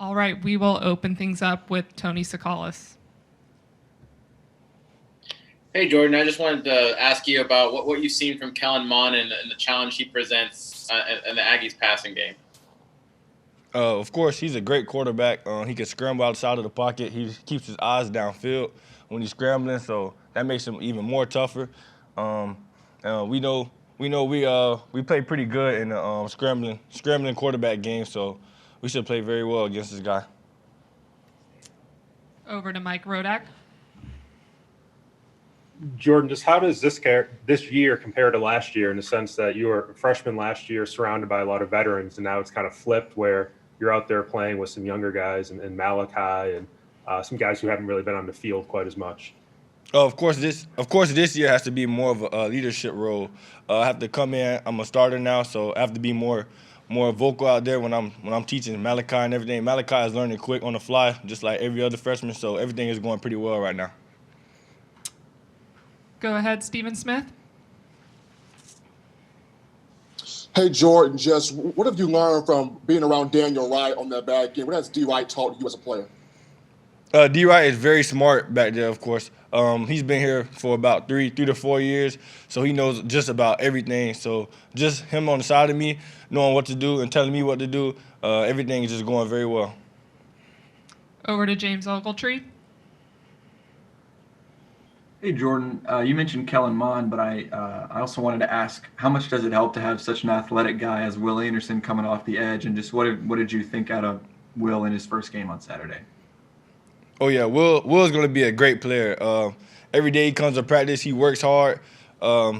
All right, we will open things up with Tony Sakalis. Hey, Jordan, I just wanted to ask you about what you've seen from Kellen Mond and the challenge he presents in the Aggies passing game. Of course, he's a great quarterback. He can scramble outside of the pocket. He keeps his eyes downfield when he's scrambling, so that makes him even more tougher. Um, we know we play pretty good in the scrambling quarterback game, so we should play very well against this guy. Over to Mike Rodak. Jordan, just how does this year compare to last year in the sense that you were a freshman last year surrounded by a lot of veterans, and now it's kind of flipped where you're out there playing with some younger guys and Malachi and some guys who haven't really been on the field quite as much? Of course, this year has to be more of a leadership role. I have to come in. I'm a starter now, so I have to be more vocal out there when I'm teaching Malachi and everything. Malachi is learning quick on the fly, just like every other freshman. So everything is going pretty well right now. Go ahead, Stephen Smith. Hey, Jordan, just what have you learned from being around Daniel Wright on that bad game? What has D. Wright taught you as a player? D. Wright is very smart back there, of course. He's been here for about 3 to 4 years, so he knows just about everything. So just him on the side of me, knowing what to do and telling me what to do, everything is just going very well. Over to James Ogletree. Hey, Jordan, you mentioned Kellen Mond, but I also wanted to ask, how much does it help to have such an athletic guy as Will Anderson coming off the edge, and just what did you think out of Will in his first game on Saturday? Oh yeah, Will's gonna be a great player. Every day he comes to practice, he works hard.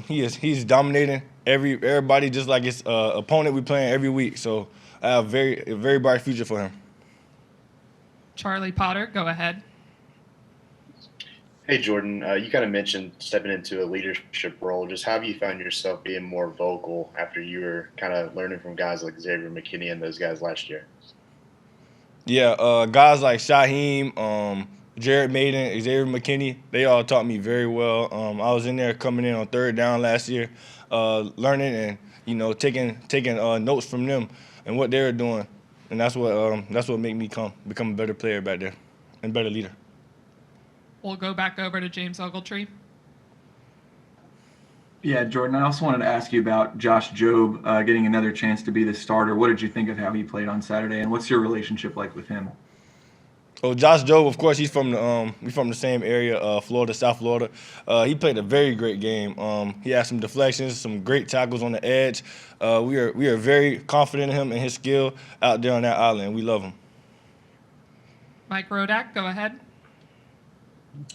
He's dominating everybody just like his opponent we playing every week. So I have a very bright future for him. Charlie Potter, go ahead. Hey, Jordan, you kind of mentioned stepping into a leadership role. Just how have you found yourself being more vocal after you were kind of learning from guys like Xavier McKinney and those guys last year? Yeah, guys like Shaheem, Jared Maiden, Xavier McKinney, they all taught me very well. I was in there coming in on third down last year, learning and taking notes from them and what they were doing, and that's what made me become a better player back there and better leader. We'll go back over to James Ogletree. Yeah, Jordan, I also wanted to ask you about Josh Jobe getting another chance to be the starter. What did you think of how he played on Saturday, and what's your relationship like with him? Oh, Josh Jobe, of course, he's from the same area, Florida, South Florida. He played a very great game. He had some deflections, some great tackles on the edge. We are very confident in him and his skill out there on that island. We love him. Mike Rodak, go ahead.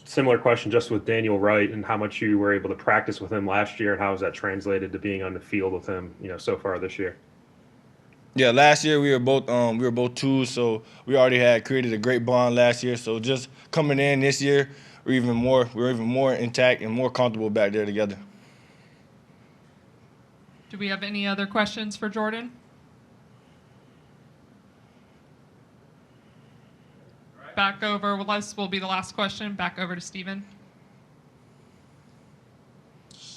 Similar question just with Daniel Wright and how much you were able to practice with him last year and how has that translated to being on the field with him, so far this year? Yeah, last year we were both twos, so we already had created a great bond last year. So just coming in this year, we're even more intact and more comfortable back there together. Do we have any other questions for Jordan? Back over, well, this will be the last question. Back over to Stephen.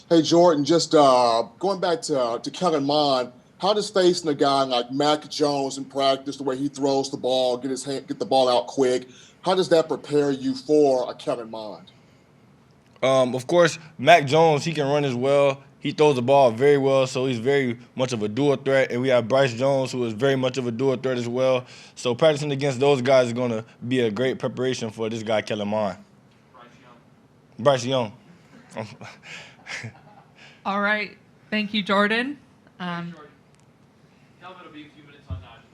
Hey, Jordan, just going back to Kellen Mond, how does facing a guy like Mac Jones in practice, the way he throws the ball, get the ball out quick, how does that prepare you for a Kellen Mond? Of course, Mac Jones, he can run as well. He throws the ball very well, so he's very much of a dual threat. And we have Bryce Jones, who is very much of a dual threat as well. So practicing against those guys is going to be a great preparation for this guy, Kellen Mond. Bryce Young. All right. Thank you, Jordan.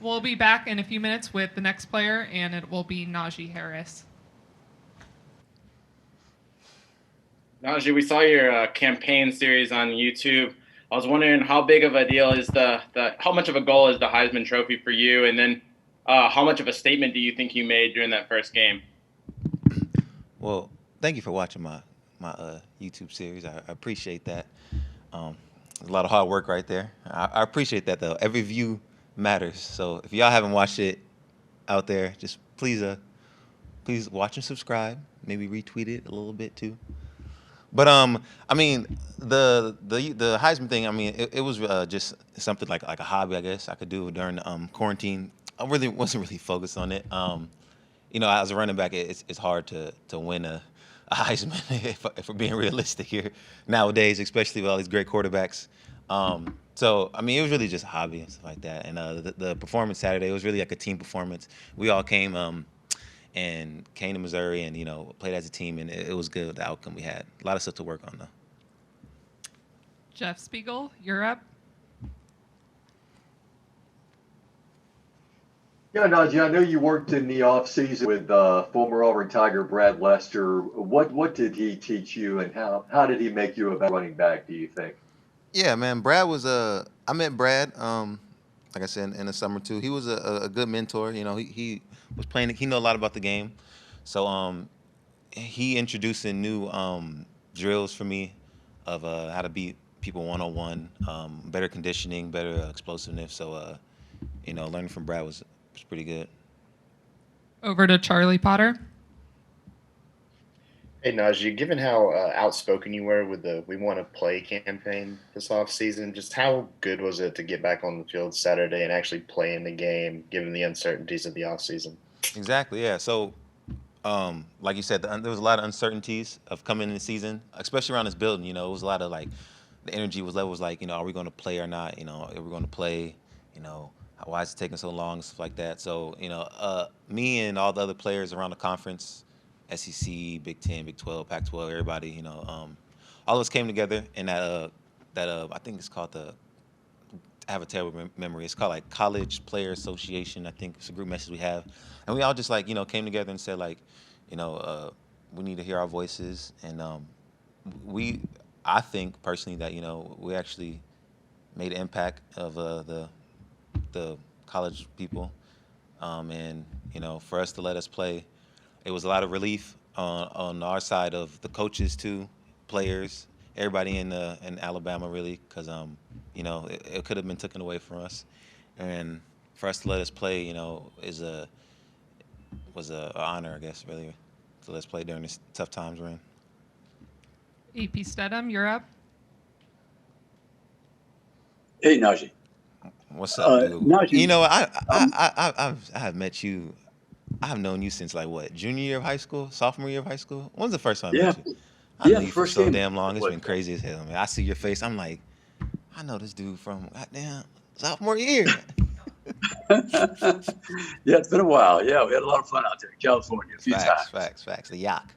We'll be back in a few minutes with the next player, and it will be Najee Harris. Najee, we saw your campaign series on YouTube. I was wondering how big of a deal is how much of a goal is the Heisman Trophy for you, and then how much of a statement do you think you made during that first game? Well, thank you for watching my YouTube series. I appreciate that. A lot of hard work right there. I appreciate that though. Every view matters. So if y'all haven't watched it out there, just please watch and subscribe. Maybe retweet it a little bit too. But I mean, the Heisman thing. I mean, it was just something like a hobby, I guess I could do during quarantine. I really wasn't really focused on it. As a running back, it's hard to win a Heisman if we're being realistic here nowadays, especially with all these great quarterbacks. So I mean, it was really just a hobby and stuff like that. And the performance Saturday, it was really like a team performance. We all came to Missouri and played as a team, and it was good, the outcome we had. A lot of stuff to work on though. Jeff Spiegel, you're up. Yeah, Najee, I know you worked in the off season with former Auburn Tiger Brad Lester. What did he teach you, and how did he make you a better running back, do you think? Yeah, man. Brad was I met Brad, like I said, in the summer too. He was a good mentor. He was playing. He knew a lot about the game, so he introduced in new drills for me of how to beat people 1-on-1, better conditioning, better explosiveness. So learning from Brad was pretty good. Over to Charlie Potter. Hey, Najee, given how outspoken you were with the We Want to Play campaign this offseason, just how good was it to get back on the field Saturday and actually play in the game, given the uncertainties of the offseason? Exactly, yeah. So, like you said, there was a lot of uncertainties of coming in the season, especially around this building. It was a lot of the energy was like, are we going to play or not? Are we going to play? Why is it taking so long and stuff like that? So, me and all the other players around the conference, SEC, Big 10, Big 12, Pac-12, everybody, all of us came together in that I think it's called I have a terrible memory. It's called College Player Association. I think it's a group message we have, and we all just came together and said we need to hear our voices, and I think personally that we actually made an impact of the college people, and for us to let us play, it was a lot of relief on our side of the coaches too, players, everybody in Alabama really, because it could have been taken away from us, and for us to let us play, was a honor, I guess, really, to let us play during these tough times we're in. AP Stedham, you're up. Hey, Najee. What's up, dude? Najee, I have met you. I have known you since junior year of high school, sophomore year of high school. When's the first time I met you? I know you for first so game. damn long. It's been crazy as hell, man. I see your face. I'm like, I know this dude from goddamn sophomore year. Yeah, it's been a while. Yeah, we had a lot of fun out there in California a few times. Facts. The yak.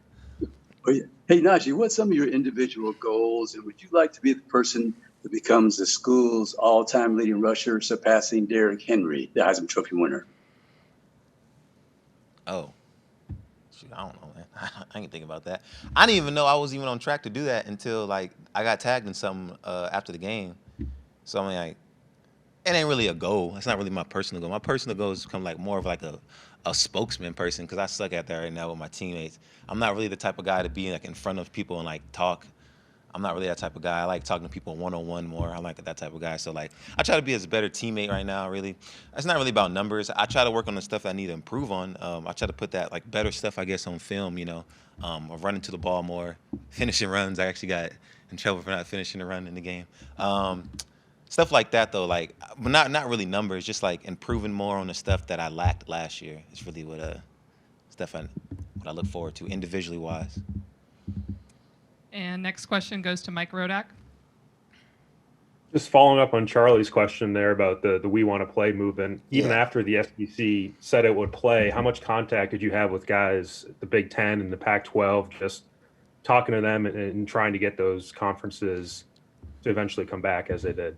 Oh, yeah. Hey, Najee, what's some of your individual goals, and would you like to be the person that becomes the school's all-time leading rusher, surpassing Derrick Henry, the Heisman Trophy winner? Oh, shoot, I don't know, man. I ain't think about that. I didn't even know I was even on track to do that until I got tagged in something after the game. So I'm like, it ain't really a goal. It's not really my personal goal. My personal goal is to become more of a spokesman person, because I suck at that right now with my teammates. I'm not really the type of guy to be in front of people and talk. I'm not really that type of guy. I like talking to people one-on-one more. I like that type of guy. So I try to be as a better teammate right now, really. It's not really about numbers. I try to work on the stuff I need to improve on. I try to put that better stuff, I guess, on film, of running to the ball more, finishing runs. I actually got in trouble for not finishing a run in the game. Stuff like that, though, but not really numbers, just improving more on the stuff that I lacked last year. It's really what I look forward to, individually wise. And next question goes to Mike Rodak. Just following up on Charlie's question there about the We Want to Play movement, even after the SEC said it would play, how much contact did you have with guys at the Big Ten and the Pac-12, just talking to them and trying to get those conferences to eventually come back as they did?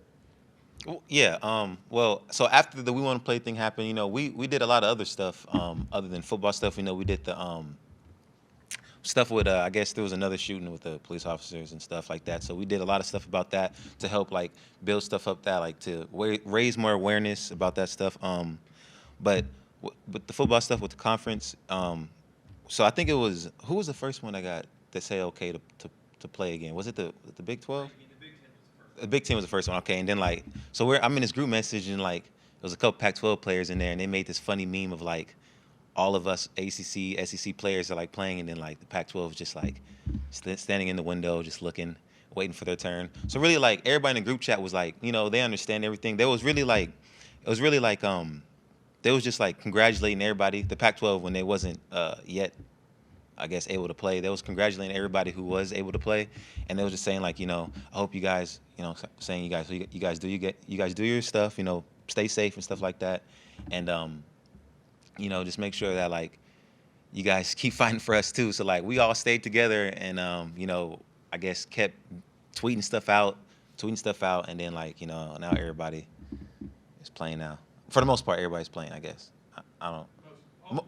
Yeah. Well, so after the We Want to Play thing happened, we did a lot of other stuff other than football stuff. We did the stuff with I guess there was another shooting with the police officers and stuff like that. So we did a lot of stuff about that to help build stuff up that to raise more awareness about that stuff. But the football stuff with the conference. So I think it was, who was the first one that got to say okay to play again? Was it the Big 12? The Big 10 was the first one. Okay, and then so I'm in this group message, and there was a couple Pac-12 players in there, and they made this funny meme of all of us ACC, SEC players are playing, and then the Pac-12 is just standing in the window, just looking, waiting for their turn. So really everybody in the group chat was they understand everything. There was really it was really they was just like congratulating everybody. The Pac-12 when they wasn't yet, I guess, able to play, they was congratulating everybody who was able to play, and they was just saying like, I hope you guys, saying you guys do your stuff, stay safe and stuff like that, and just make sure that like you guys keep fighting for us too. So like we all stayed together and I guess kept tweeting stuff out, and then like now everybody is playing now. For the most part, everybody's playing, I guess. I don't.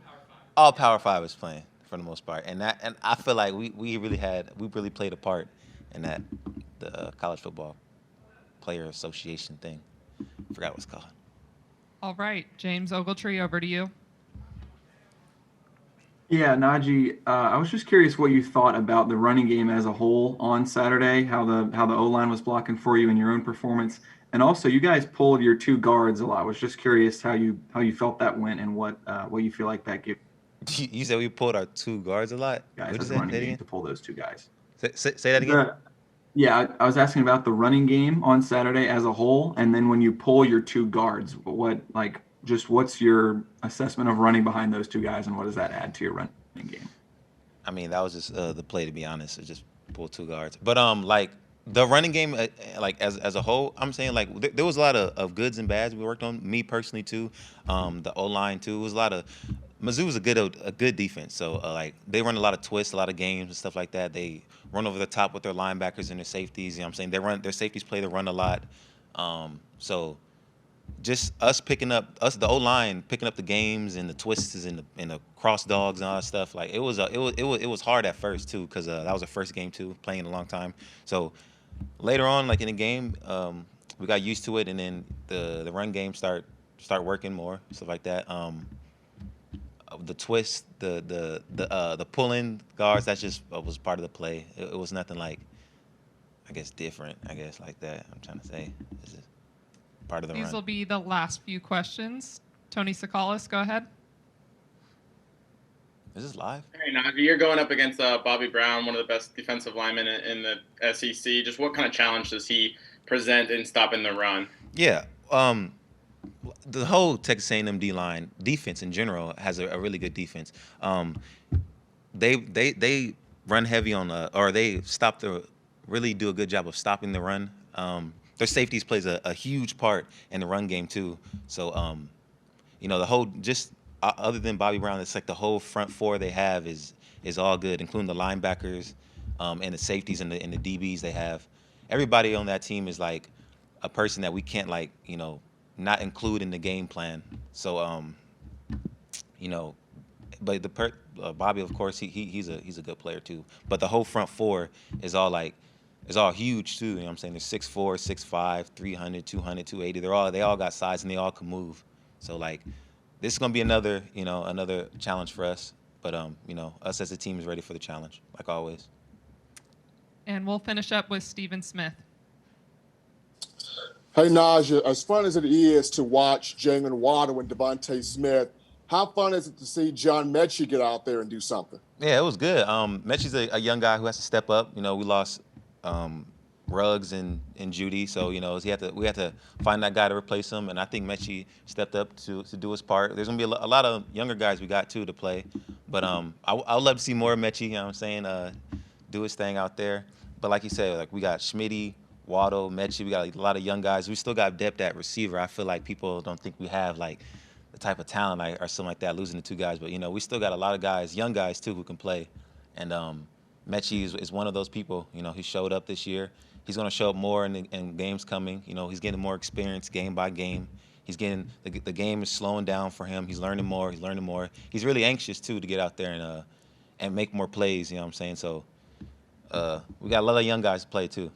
All Power Five is playing for the most part, and I feel like we really played a part in that, the college football player association thing. I forgot what it's called. All right, James Ogletree, over to you. Yeah, Najee, I was just curious what you thought about the running game as a whole on Saturday, how the O-line was blocking for you in your own performance. And also, you guys pulled your 2 guards a lot. I was just curious how you felt that went and what you feel like that gave You said we pulled our 2 guards a lot? guys What as is a that? running Say it game again? to pull those 2 guys. Say that again? Yeah, I was asking about the running game on Saturday as a whole, and then when you pull your 2 guards, what's your assessment of running behind those 2 guys, and what does that add to your running game? I mean, that was just the play, to be honest. It just pull 2 guards. But like the running game, like as a whole, I'm saying like there was a lot of goods and bads we worked on. Me personally too, the O line too. It was a lot of Mizzou was a good defense. So like they run a lot of twists, a lot of games and stuff like that. They run over the top with their linebackers and their safeties. What I'm saying? Their safeties play the run a lot. So just the O line picking up the games and the twists and the cross dogs and all that stuff. Like it was hard at first too, because that was the first game too, playing a long time. So later on, like in the game, we got used to it, and then the run game start working more, stuff like that. The twist, the pulling guards, that just was part of the play. It was nothing like, I guess, different. I guess like that. I'm trying to say, it's just part of the These run. will be the last few questions. Tony Sakalis, go ahead. Is this live? Hey, Najee, you're going up against Bobby Brown, one of the best defensive linemen in the SEC. Just what kind of challenge does he present in stopping the run? Yeah. The whole Texas A&M D-line defense in general has a really good defense. They run heavy on or they really do a good job of stopping the run. Their safeties plays a huge part in the run game too. So the whole other than Bobby Brown, it's like the whole front 4 they have is all good, including the linebackers and the safeties and the DBs they have. Everybody on that team is like a person that we can't not include in the game plan. So but Bobby, of course, he's a good player too. But the whole front 4 is all huge too. You know what I'm saying? They're 6'4", 6'5", 300, 200, 280. They all got size and they all can move. So like this is gonna be another challenge for us. But us as a team is ready for the challenge, like always. And we'll finish up with Stephen Smith. Hey, Najee, as fun as it is to watch Jalen Waddle and Devontae Smith, how fun is it to see John Mechie get out there and do something? Yeah, it was good. Mechie's a young guy who has to step up. We lost Ruggs and Judy, so we had to find that guy to replace him, and I think Mechie stepped up to do his part. There's gonna be a lot of younger guys we got too to play, but I would love to see more of Mechie. You know what I'm saying? Do his thing out there. But like you said, like we got Schmitty, Waddle, Mechie. We got a lot of young guys. We still got depth at receiver. I feel like people don't think we have like the type of talent or something like that, losing the 2 guys. But we still got a lot of guys, young guys too, who can play. And Mechie is one of those people. He showed up this year. He's going to show up more in games coming. He's getting more experience game by game. He's getting the game is slowing down for him. He's learning more. He's really anxious too to get out there and make more plays. You know what I'm saying? So we got a lot of young guys to play too.